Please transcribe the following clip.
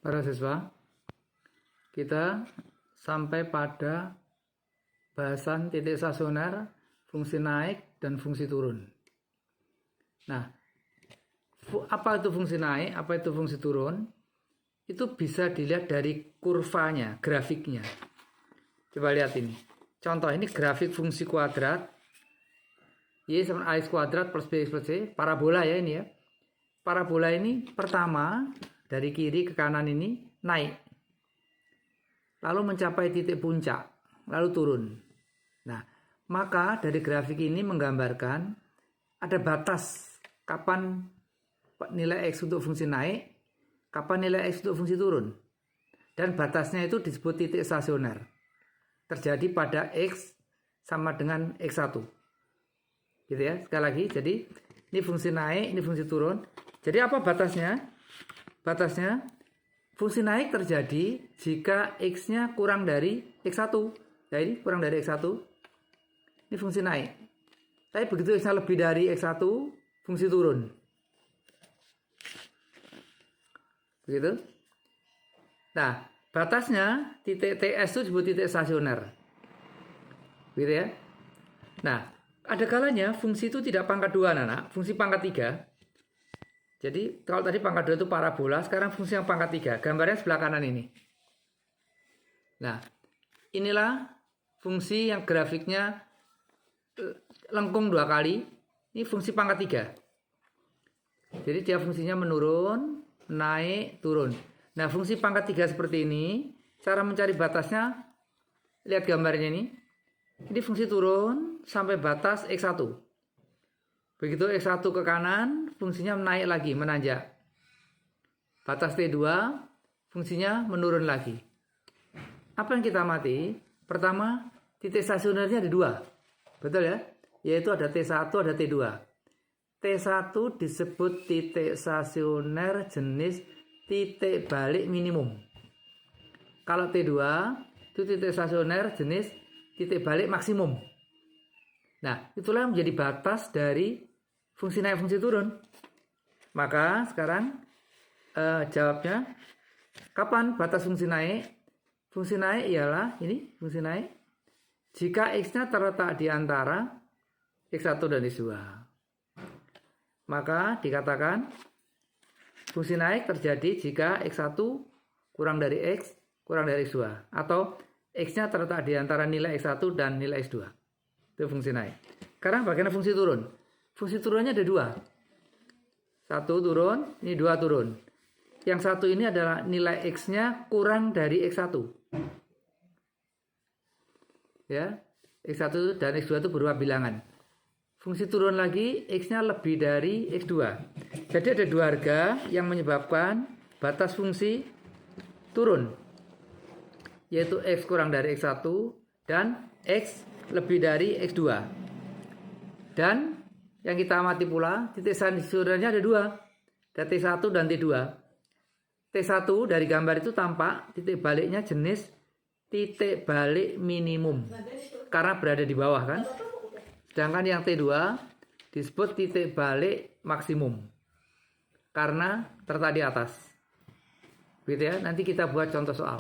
Para siswa, kita sampai pada bahasan titik stasioner, fungsi naik, dan fungsi turun. Nah, apa itu fungsi naik, apa itu fungsi turun? Itu bisa dilihat dari kurvanya, grafiknya. Coba lihat ini. Contoh ini grafik fungsi kuadrat. Y sama AX kuadrat plus BX plus C. Parabola ya ini ya. Parabola ini pertama dari kiri ke kanan ini naik. Lalu mencapai titik puncak. Lalu turun. Nah, maka dari grafik ini menggambarkan ada batas kapan nilai X untuk fungsi naik, kapan nilai X untuk fungsi turun. Dan batasnya itu disebut titik stasioner. Terjadi pada X sama dengan X1. Gitu ya, sekali lagi. Jadi ini fungsi naik, ini fungsi turun. Jadi apa batasnya? Batasnya fungsi naik terjadi jika X-nya kurang dari X1. Jadi kurang dari X1. Ini fungsi naik. Tapi begitu X-nya lebih dari X1, fungsi turun. Begitu. Nah, batasnya titik TS itu disebut titik stasioner. Gitu ya. Nah, ada kalanya fungsi itu tidak pangkat 2 anak, fungsi pangkat 3. Jadi kalau tadi pangkat 2 itu parabola, sekarang fungsi yang pangkat 3. Gambarnya sebelah kanan ini. Nah, inilah fungsi yang grafiknya lengkung 2 kali. Ini fungsi pangkat 3. Jadi dia fungsinya menurun, naik, turun. Nah, fungsi pangkat 3 seperti ini, cara mencari batasnya, lihat gambarnya ini. Ini fungsi turun sampai batas X1. Begitu X1 ke kanan, fungsinya naik lagi, menanjak. Batas T2, fungsinya menurun lagi. Apa yang kita amati? Pertama, titik stasionernya ada 2. Betul ya? Yaitu ada T1, ada T2. T1 disebut titik stasioner jenis titik balik minimum. Kalau T2 itu titik stasioner jenis titik balik maksimum. Nah, itulah yang menjadi batas dari fungsi naik, fungsi turun. Maka sekarang jawabnya, kapan batas fungsi naik? Fungsi naik ialah ini, fungsi naik jika X-nya terletak di antara X1 dan X2. Maka dikatakan fungsi naik terjadi jika X1 kurang dari X, kurang dari X2. Atau X-nya terletak di antara nilai X1 dan nilai X2. Itu fungsi naik. Sekarang bagaimana fungsi turun? Fungsi turunnya ada 2. 1 turun, ini 2 turun. Yang satu ini adalah nilai X-nya kurang dari X1. Ya, X1 dan X2 itu berupa bilangan. Fungsi turun lagi, X-nya lebih dari X2. Jadi ada 2 harga yang menyebabkan batas fungsi turun. Yaitu X kurang dari X1 dan X lebih dari X2. Dan yang kita amati pula, titik stasionernya ada 2. Ada T1 dan T2. T1 dari gambar itu tampak titik baliknya jenis titik balik minimum. Karena berada di bawah kan. Sedangkan yang T2 disebut titik balik maksimum. Karena terletak di atas. Gitu ya, nanti kita buat contoh soal.